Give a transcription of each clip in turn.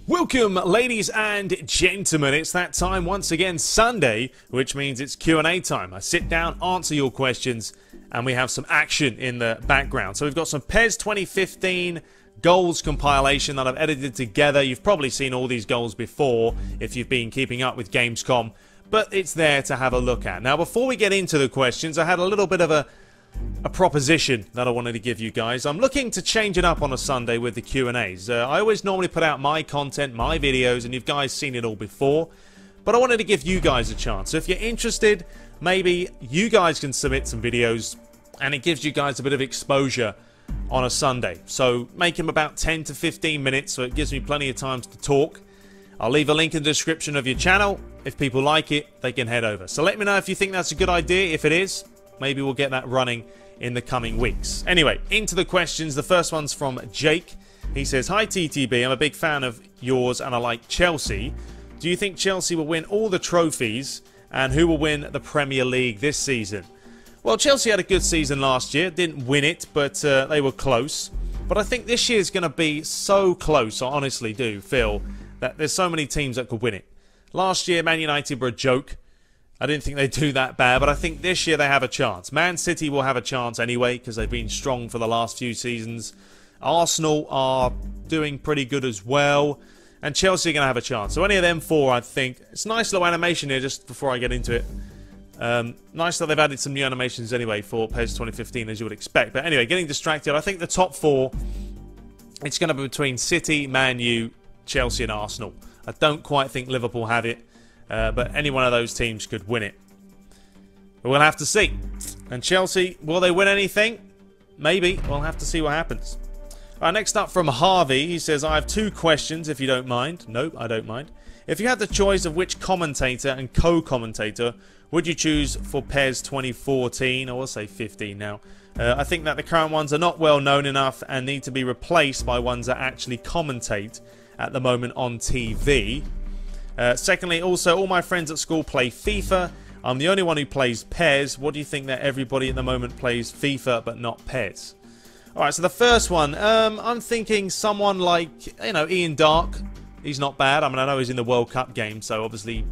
Welcome, ladies and gentlemen. It's that time once again, Sunday, which means it's Q&A time. I sit down, answer your questions, and we have some action in the background. So we've got some PES 2015 goals compilation that I've edited together. You've probably seen all these goals before if you've been keeping up with Gamescom, but it's there to have a look at. Now, before we get into the questions, I had a little bit of a proposition that I wanted to give you guys. I'm looking to change it up on a Sunday with the Q&As. I always normally put out my content, my videos, and you've guys seen it all before. But I wanted to give you guys a chance. So if you're interested, maybe you guys can submit some videos and it gives you guys a bit of exposure on a Sunday. So make them about 10 to 15 minutes so it gives me plenty of time to talk. I'll leave a link in the description of your channel. If people like it, they can head over. So let me know if you think that's a good idea. If it is, maybe we'll get that running in the coming weeks. Anyway, into the questions. The first one's from Jake. He says, "Hi TTB, I'm a big fan of yours and I like Chelsea. Do you think Chelsea will win all the trophies and who will win the Premier League this season?" Well, Chelsea had a good season last year. Didn't win it, but they were close. But I think this year's going to be so close, I honestly do feel, that there's so many teams that could win it. Last year, Man United were a joke. I didn't think they'd do that bad, but I think this year they have a chance. Man City will have a chance anyway, because they've been strong for the last few seasons. Arsenal are doing pretty good as well. And Chelsea are going to have a chance. So any of them four, I think. It's a nice little animation here, just before I get into it. Nice that they've added some new animations anyway for PES 2015, as you would expect. But anyway, getting distracted. I think the top four, it's going to be between City, Man U, Chelsea and Arsenal. I don't quite think Liverpool have it. But any one of those teams could win it. But we'll have to see. And Chelsea, will they win anything? Maybe. We'll have to see what happens. Alright, next up from Harvey. He says, "I have two questions, if you don't mind." Nope, I don't mind. "If you had the choice of which commentator and co-commentator would you choose for PES 2014, or we'll say 15 now? I think that the current ones are not well known enough and need to be replaced by ones that actually commentate at the moment on TV. Secondly, also, all my friends at school play FIFA. I'm the only one who plays PES. What do you think that everybody at the moment plays FIFA but not PES?" Alright, so the first one, I'm thinking someone like, Ian Dark. He's not bad. I mean, I know he's in the World Cup game, so obviously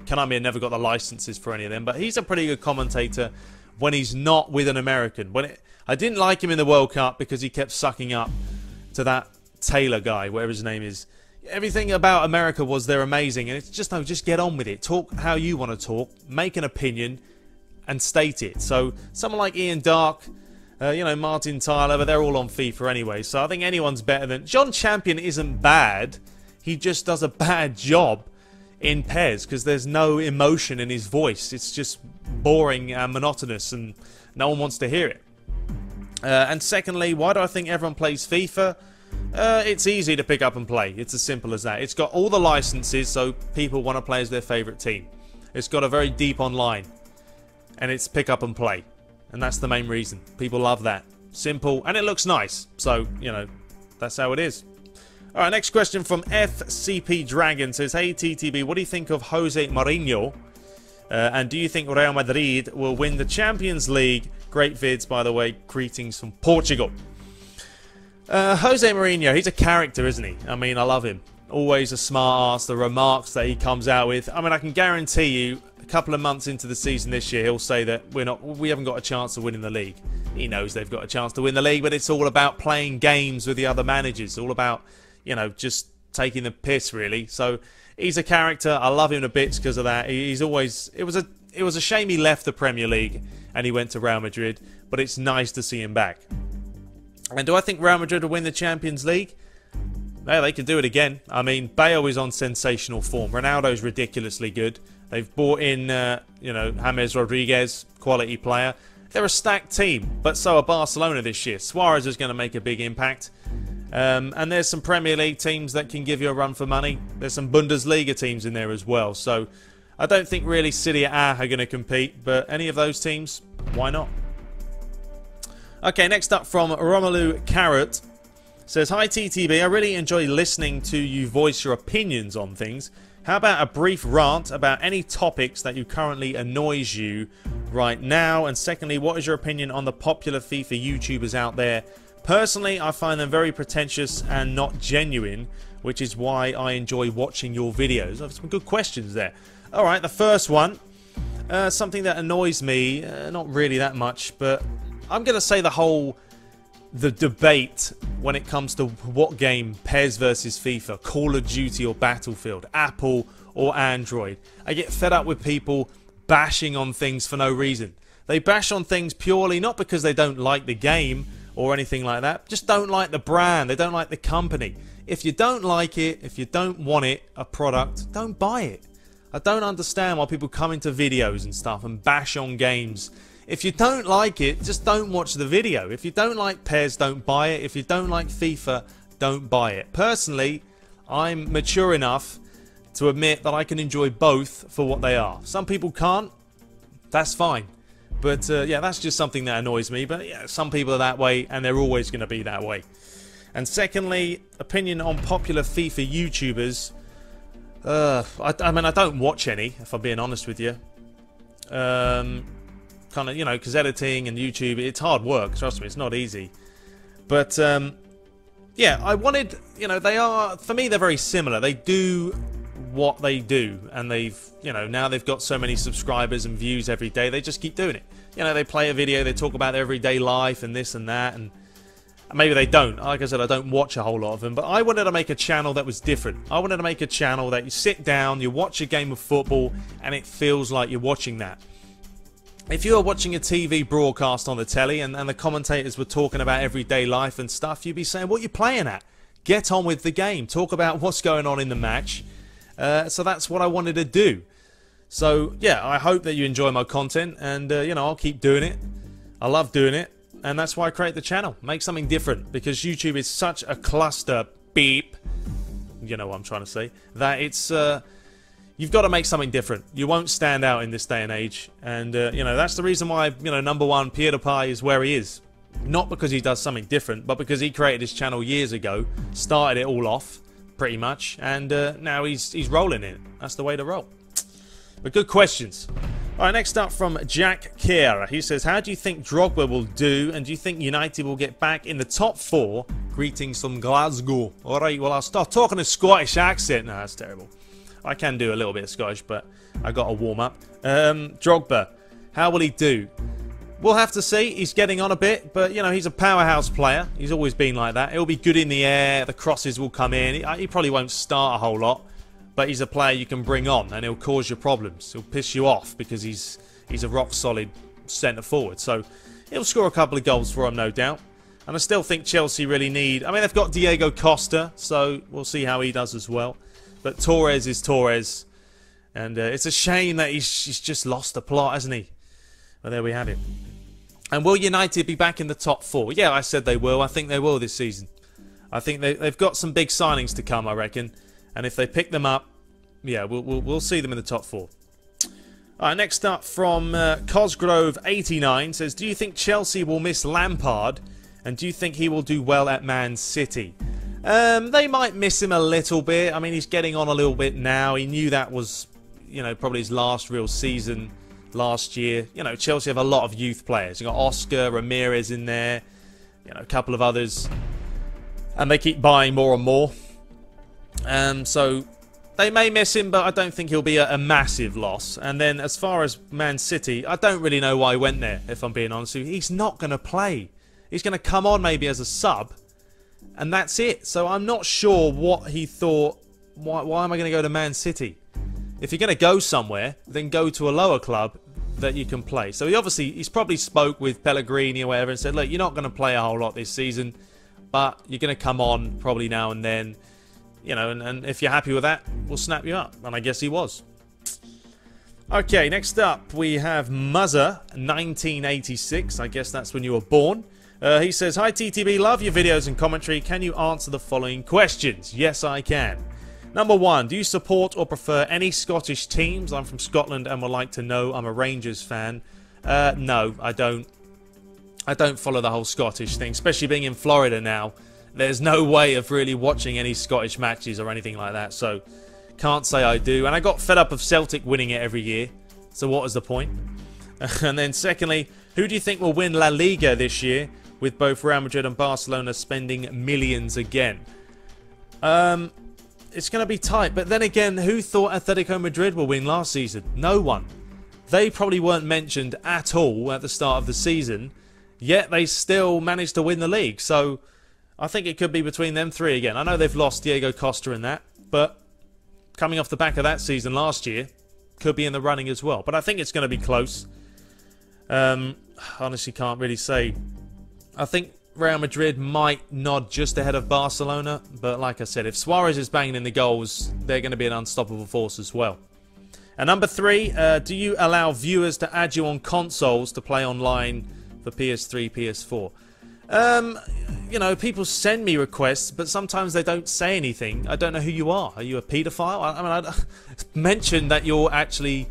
Konami never got the licenses for any of them, but he's a pretty good commentator when he's not with an American. I didn't like him in the World Cup because he kept sucking up to that Taylor guy, whatever his name is. Everything about America was they're amazing, and it's just, no, just get on with it. Talk how you want to talk, make an opinion, and state it. So someone like Ian Dark, Martin Tyler, but they're all on FIFA anyway, so I think anyone's better than... John Champion isn't bad, he just does a bad job in PES, because there's no emotion in his voice. It's just boring and monotonous, and no one wants to hear it. And secondly, why do I think everyone plays FIFA? It's easy to pick up and play. It's as simple as that. It's got all the licenses, so people want to play as their favourite team. It's got a very deep online, and it's pick up and play. And that's the main reason. People love that. Simple, and it looks nice. So, that's how it is. Alright, next question from FCP Dragon says, "Hey TTB, what do you think of Jose Mourinho? And do you think Real Madrid will win the Champions League?" Great vids, by the way. Greetings from Portugal. Jose Mourinho, he's a character, isn't he? I mean, I love him. Always a smart ass, the remarks that he comes out with. I mean, I can guarantee you, a couple of months into the season this year, he'll say that we haven't got a chance of winning the league. He knows they've got a chance to win the league, but it's all about playing games with the other managers. It's all about, just taking the piss, really. So he's a character. I love him to bits because of that. He's always... It was a shame he left the Premier League and he went to Real Madrid, but it's nice to see him back. And do I think Real Madrid will win the Champions League? Yeah, they can do it again. I mean, Bale is on sensational form. Ronaldo's ridiculously good. They've brought in, James Rodriguez, quality player. They're a stacked team, but so are Barcelona this year. Suarez is going to make a big impact. And there's some Premier League teams that can give you a run for money. There's some Bundesliga teams in there as well. So I don't think really City are going to compete, but any of those teams, why not? Okay, next up from Romelu Carrot. Says, "Hi TTB, I really enjoy listening to you voice your opinions on things. How about a brief rant about any topics that you currently annoys you right now? And secondly, what is your opinion on the popular FIFA YouTubers out there? Personally, I find them very pretentious and not genuine, which is why I enjoy watching your videos. There's some good questions there. Alright, the first one. Something that annoys me, not really that much, but I'm going to say the debate when it comes to what game, PES versus FIFA, Call of Duty or Battlefield, Apple or Android. I get fed up with people bashing on things for no reason. They bash on things purely not because they don't like the game or anything like that, just don't like the brand, they don't like the company. If you don't like it, if you don't want it, a product, don't buy it. I don't understand why people come into videos and stuff and bash on games. If you don't like it, just don't watch the video. If you don't like PES, don't buy it. If you don't like FIFA, don't buy it. Personally, I'm mature enough to admit that I can enjoy both for what they are. Some people can't. That's fine. But yeah, that's just something that annoys me. But yeah, some people are that way and they're always going to be that way. And secondly, opinion on popular FIFA YouTubers. I mean, I don't watch any, if I'm being honest with you. Kind of, you know, because editing and YouTube, it's hard work, trust me, it's not easy. But, yeah, I wanted, you know, for me, they're very similar. They do what they do, and they've, you know, now they've got so many subscribers and views every day, they just keep doing it. You know, they play a video, they talk about their everyday life and this and that, and maybe they don't. Like I said, I don't watch a whole lot of them. But I wanted to make a channel that was different. I wanted to make a channel that you sit down, you watch a game of football, and it feels like you're watching that. If you were watching a TV broadcast on the telly and the commentators were talking about everyday life and stuff, you'd be saying, what are you playing at? Get on with the game. Talk about what's going on in the match. So that's what I wanted to do. So, yeah, I hope that you enjoy my content. And, you know, I'll keep doing it. I love doing it. And that's why I create the channel. Make something different. Because YouTube is such a cluster beep. You know what I'm trying to say. That it's... you've got to make something different. You won't stand out in this day and age. And, you know, that's the reason why, you know, #1 PewDiePie is where he is. Not because he does something different, but because he created his channel years ago. Started it all off, pretty much. And now he's rolling in it. That's the way to roll. But good questions. Alright, next up from Jack Kerr. He says, how do you think Drogba will do? And do you think United will get back in the top 4? Greetings from Glasgow. Alright, well, I'll start talking a Scottish accent. No, that's terrible. I can do a little bit of Scottish, but I got to warm up. Drogba, how will he do? We'll have to see. He's getting on a bit, but, you know, he's a powerhouse player. He's always been like that. He'll be good in the air. The crosses will come in. He probably won't start a whole lot, but he's a player you can bring on, and he'll cause you problems. He'll piss you off because he's a rock-solid centre-forward. So he'll score a couple of goals for him, no doubt. And I still think Chelsea really need... I mean, they've got Diego Costa, so we'll see how he does as well. But Torres is Torres. And it's a shame that he's just lost the plot, hasn't he? Well, there we have it. And will United be back in the top 4? Yeah, I said they will. I think they will this season. I think they've got some big signings to come, I reckon. And if they pick them up, yeah, we'll see them in the top 4. Alright, next up from Cosgrove89 says, do you think Chelsea will miss Lampard? And do you think he will do well at Man City? They might miss him a little bit. I mean, he's getting on a little bit now. He knew that was, you know, probably his last real season last year. You know, Chelsea have a lot of youth players. You've got Oscar, Ramirez in there, you know, a couple of others. And they keep buying more and more. So they may miss him, but I don't think he'll be a massive loss. And then as far as Man City, I don't really know why he went there, if I'm being honest with you. He's not going to play. He's going to come on maybe as a sub. And that's it. So I'm not sure what he thought. Why am I going to go to Man City? If you're going to go somewhere, then go to a lower club that you can play. So he's probably spoke with Pellegrini or whatever and said, look, you're not going to play a whole lot this season, but you're going to come on probably now and then. You know, and if you're happy with that, we'll snap you up. And I guess he was. Okay, next up we have Muzzer 1986. I guess that's when you were born. He says, hi TTB, love your videos and commentary. Can you answer the following questions? Yes, I can. Number 1, do you support or prefer any Scottish teams? I'm from Scotland and would like to know. I'm a Rangers fan. No, I don't. I don't follow the whole Scottish thing, especially being in Florida now. There's no way of really watching any Scottish matches or anything like that. So, Can't say I do. And I got fed up of Celtic winning it every year. So what was the point? And then secondly, who do you think will win La Liga this year, with both Real Madrid and Barcelona spending millions again? It's going to be tight. But then again, who thought Atletico Madrid will win last season? No one. They probably weren't mentioned at all at the start of the season, yet they still managed to win the league. So I think it could be between them three again. I know they've lost Diego Costa in that, but coming off the back of that season last year, could be in the running as well. But I think it's going to be close. Honestly, can't really say. I think Real Madrid might nod just ahead of Barcelona, but like I said, if Suarez is banging in the goals, they're going to be an unstoppable force as well. And number 3, do you allow viewers to add you on consoles to play online for PS3, PS4? You know, people send me requests, but sometimes they don't say anything. I don't know who you are. Are you a paedophile? I mean, I mention that you're actually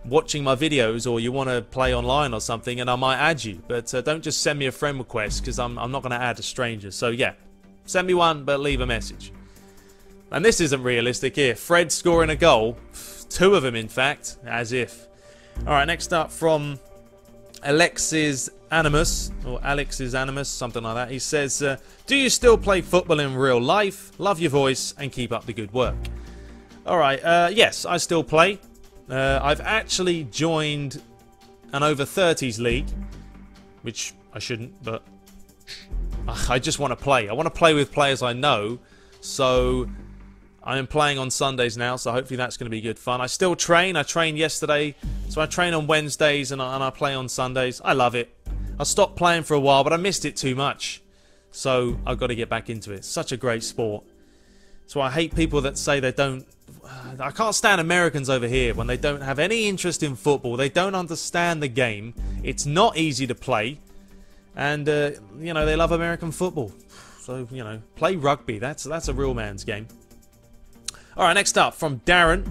watching my videos or you want to play online or something, and I might add you. But don't just send me a friend request, because I'm not going to add a stranger. So yeah, send me one, but leave a message. And this isn't realistic here. Fred scoring a goal. 2 of them, in fact. As if. Alright, next up from Alexis Animus, or Alexis Animus, something like that. He says, do you still play football in real life? Love your voice and keep up the good work. Alright, yes, I still play. I've actually joined an over-30s league, which I shouldn't, but I just want to play. I want to play with players I know, so I am playing on Sundays now, so hopefully that's going to be good fun. I still train. I trained yesterday, so I train on Wednesdays and I play on Sundays. I love it. I stopped playing for a while, but I missed it too much, so I've got to get back into it. It's such a great sport. So I hate people that say they don't... I can't stand Americans over here when they don't have any interest in football. They don't understand the game. It's not easy to play. And, you know, they love American football. So, you know, play rugby. That's a real man's game. Alright, next up from Darren.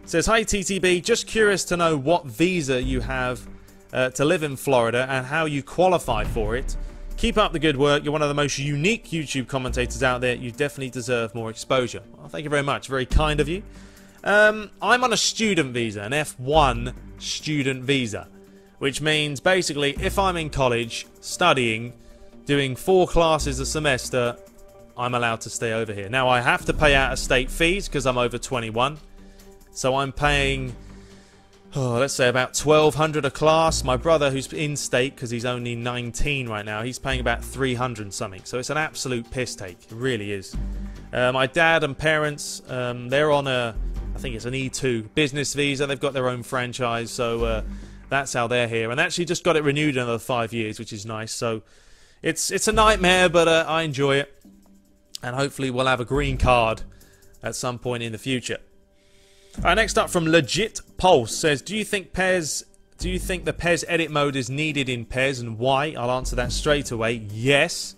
It says, hi TTB, just curious to know what visa you have to live in Florida and how you qualify for it. Keep up the good work. You're one of the most unique YouTube commentators out there. You definitely deserve more exposure. Well, thank you very much. Very kind of you. I'm on a student visa, an F1 student visa, which means basically if I'm in college studying, doing 4 classes a semester, I'm allowed to stay over here. Now, I have to pay out-of-state fees because I'm over 21. So I'm paying, let's say about $1,200 a class. My brother, who's in-state because he's only 19 right now, he's paying about $300 something. So it's an absolute piss take. It really is. My dad and parents, they're on a, I think it's an E2 business visa. They've got their own franchise. So that's how they're here. And actually just got it renewed another 5 years, which is nice. So it's a nightmare, but I enjoy it. And hopefully we'll have a green card at some point in the future. Alright, next up from Legit Pulse says, do you think the PES edit mode is needed in PES and why? I'll answer that straight away. Yes,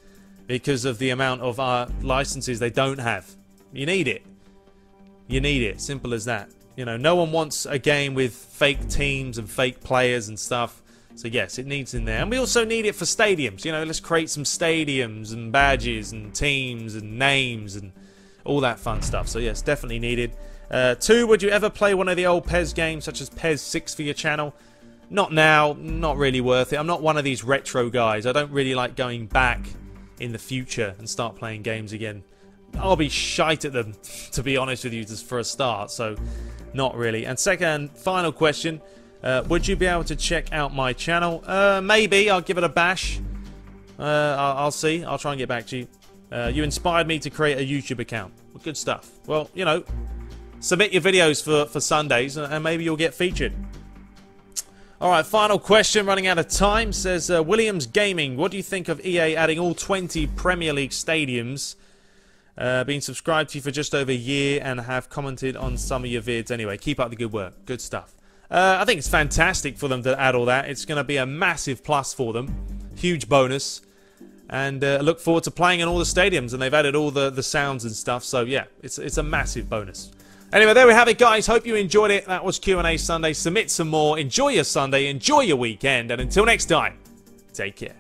because of the amount of licenses they don't have. You need it. You need it. Simple as that. You know, no one wants a game with fake teams and fake players and stuff. So yes, it needs in there. And we also need it for stadiums. You know, let's create some stadiums and badges and teams and names and all that fun stuff. So yes, definitely needed. 2, would you ever play one of the old PES games such as PES 6 for your channel? Not now, not really worth it. I'm not one of these retro guys. I don't really like going back in the future and start playing games again. I'll be shite at them, to be honest with you, just for a start. So, not really. And second, final question. Would you be able to check out my channel? Maybe. I'll give it a bash. I'll see. I'll try and get back to you. You inspired me to create a YouTube account. Well, good stuff. Well, you know, submit your videos for Sundays and maybe you'll get featured. Alright, final question, running out of time. Says, Williams Gaming, what do you think of EA adding all 20 Premier League stadiums? Been subscribed to you for just over a year and have commented on some of your vids. Anyway, keep up the good work. Good stuff. I think it's fantastic for them to add all that. It's going to be a massive plus for them. Huge bonus. And look forward to playing in all the stadiums. And they've added all the sounds and stuff. So, yeah, it's a massive bonus. Anyway, there we have it, guys. Hope you enjoyed it. That was Q&A Sunday. Submit some more. Enjoy your Sunday. Enjoy your weekend. And until next time, take care.